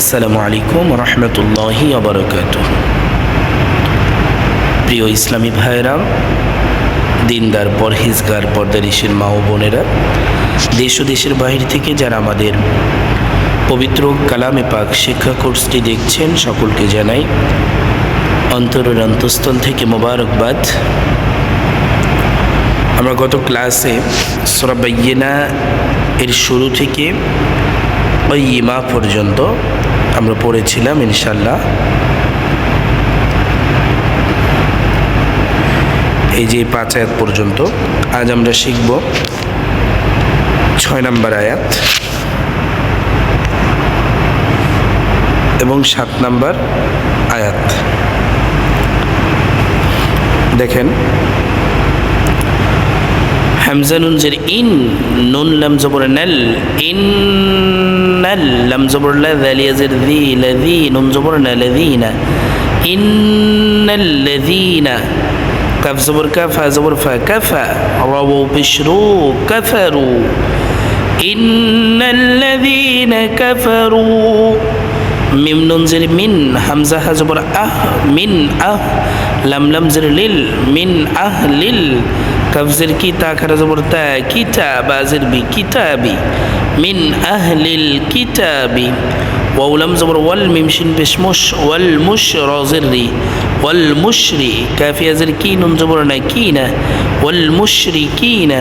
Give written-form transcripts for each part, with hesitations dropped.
আসসালামু আলাইকুম রহমতুল্লাহি আবরকাতুহ। প্রিয় ইসলামী ভাইরা, দিনদার পরহেজগার পর্দানিশীর মা ও বোনেরা, দেশ ও দেশের বাহির থেকে যারা আমাদের পবিত্র কালামে পাক শিক্ষা কোর্সটি দেখছেন, সকলকে জানাই অন্তরের অন্তঃস্থল থেকে মোবারকবাদ। আমরা গত ক্লাসে সূরা বাইয়িনা এর শুরু থেকে কাইয়িমা পর্যন্ত আমরা পড়েছিলাম ইনশাআল্লাহ। এই যে 5 আয়াত পর্যন্ত আজ আমরা শিখব 6 নম্বর আয়াত এবং 7 নম্বর আয়াত। দেখেন, হামজা নুন জের ইন, নুন লাম জবর নাল, ইন্নাল লাম জবর লা, যালিয়া জের যি, লাযী, নুন জবর না, লাযীনা, ইন্নাল লাযীনা, কাফ জবর কাফ, হা জবর ফা, কাফা, রা ওয়াও পেশ রু, কাফারু, ইন্নাল লাযীনা কাফারু, মিম নুন জের মিন, হামজা হা জবর আহ, মিন আহ, লাম লাম জের লিল, মিন আহ লিল, কাফ জের কি, তা খারা জবর তা, কিতাবা জের বি, কিতাবি, মিন আহলিল কিতাবি, ওয়াও লাম জবর ওয়াল, মিম শিন পেশ মুশ, ওয়াল মুশ, রা জের রি, ওয়াল মুশরি, কাফিয়া জের কি, নুন জবর না, কিনা, ওয়াল মুশরিকিনা,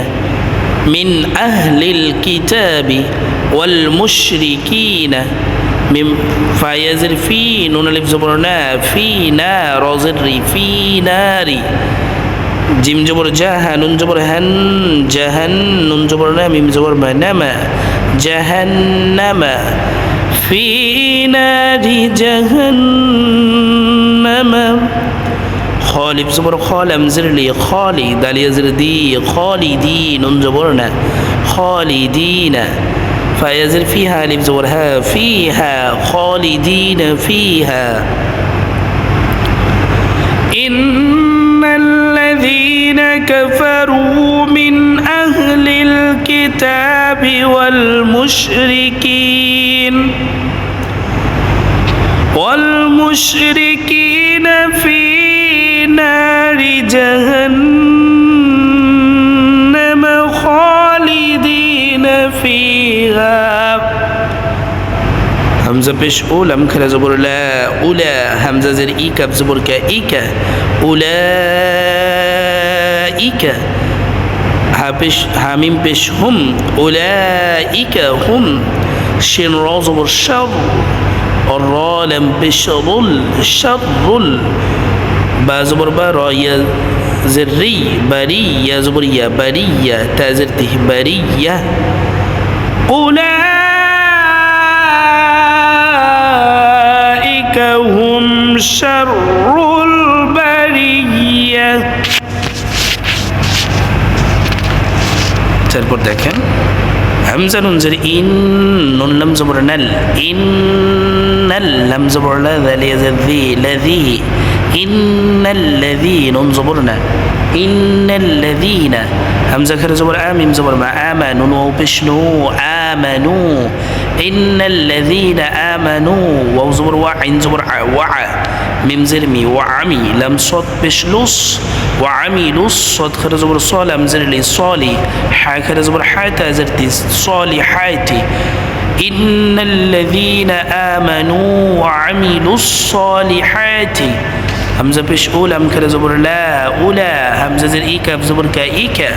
মিন আহলিল কিতাবি, ওয়াল মুশরিকিনা, মিম ফায়া জের ফি, নুন আলিফ জবর না, ফি না, রা জের রি, ফি নারি, জিম জবর জাহা, নুন জবর হান, জাহান, নুন জবর না, মিম জবর মা, নামা, জাহান্নামা, ফি নারি জাহান্নামা, খালিফ জবর খালাম জের লি, খালি, দালিয়া জের দি, খালিদি, নুন জবর না, খালিদিনা, ফায়া জের ফিহা, আলিফ জবর হা, ফিহা, খালিদিনা ফিহা, الذين كفروا من أهل الكتاب والمشركين في نار جهنم خالدين فيها। হামজা পেশ ও, লাম খারা জবর লা, উলা, হামজা জের ই, কাফ জবর কা, ইকা, উলাইকা, হা পেশ, হা মিম পেশ হুম, উলাইকা হুম, শিন রা জবর শার, আর রা লাম পেশ রুল, শাররুল, বা জবর বা, রা ইয়া জের রি, বারি, ইয়া জবর ইয়া, বারিয়া, তা জের তি, বারিয়া, উলাইকা হুম শাররুল বারিয়া। তারপর দেখেন, হামজা নুন জের ইন, নুন লাম জবর নাল, ইন্নাল লাম জবর লা, যালিয়া জের যি, লাযী, ইন্নাল লাযী, নুন জবর না, ইন্নাল লাযীনা, হামজা খারা জবর আ, মিম জবর মা, আমা, নুন ওয়াও পেশ নু, আমানু, ইন্নাল লাযীনা আমানু, ওয়াও জবর ওয়া, আইন জবর আ, ওয়া, মিম জের মি, ওয়া আমি, লাম সাদ পেশ লুস, ওয়া আমিলুস, সাদ খারা জবর স, লাম জের লি, সালি, হা খারা জবর হা, তা জের তি, সালিহাতি, ইন্নাল লাযীনা আমানু ওয়া আমিলুস সালিহাতি, হামজা পেশ ও, লাম খারা জবর লা, উলা, হামজা জের ই, কাফ জবর কা, ইকা,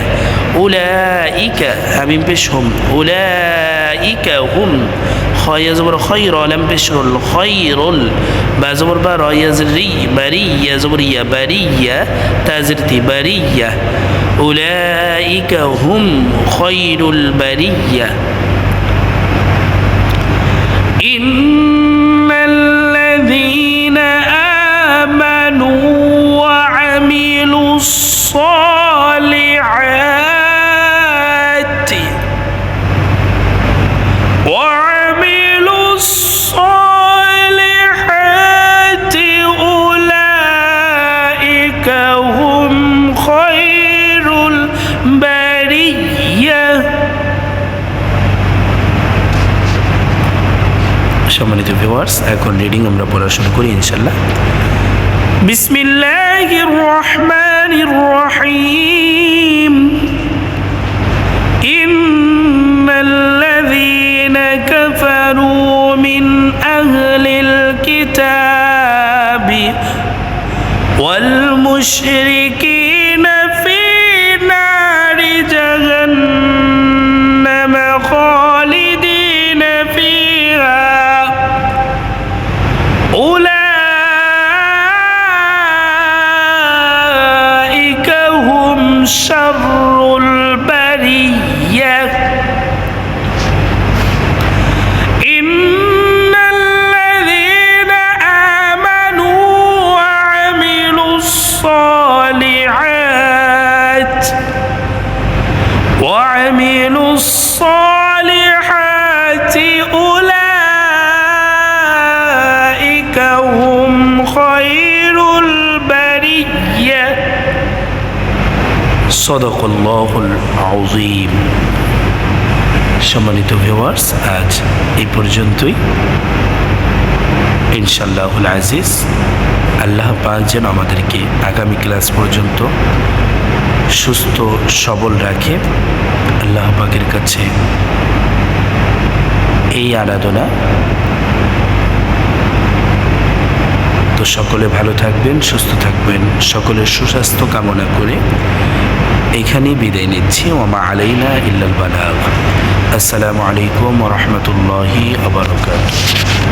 উলাইকা, হামিম পেশ হুম, উলাইকা হুম, খায়া জবর খায়রা, লাম পেশ রুল, খায়রুল, বা জবর বা, রা ইয়া জের রি, বারিয়া জবর ইয়া, বারিয়া, তা জের তি, বারিয়া, উলাইকা হুম খায়রুল বারিয়া। ইন্নাল্লাযীনা আমানু ওয়া আমিলুস সালিহাতি উলাইকা হুম খায়রুল বারিয়া। ভিউয়ার্স, এখন রিডিং আমরা পড়া শুরু করি ইনশাআল্লাহ। বিসমিল্লাহির রহমানির রহিম। ইন্নাল্লাযীনা কাফারু মিন আহলিল কিতাবি ওয়াল মুশরিকিনা ফি নারি জাহান্নাম খালিদিনা ফিহা উলাইকা হুম শাররুল বারিয়াহ। وعملوا الصالحات أولئك هم خير البرية صدق الله العظيم। সম্মানিত ভিউয়ার্স, আজ এই পর্যন্তই। ইনশাআল্লাহুল আজিজ, আল্লাহ পাক যেন আমাদেরকে আগামী ক্লাস পর্যন্ত সুস্থ সবল রাখে। আল্লাহ পাকের কাছে এই আরাধনা। তো সকলে ভালো থাকবেন, সুস্থ থাকবেন, সকলের সুস্বাস্থ্য কামনা করে এখানেই বিদায় নিচ্ছি। ওমা আলাইনা ইল্লাল বালাগ। আসসালামু আলাইকুম ওয়া রাহমাতুল্লাহি ওয়া বারাকাতুহু।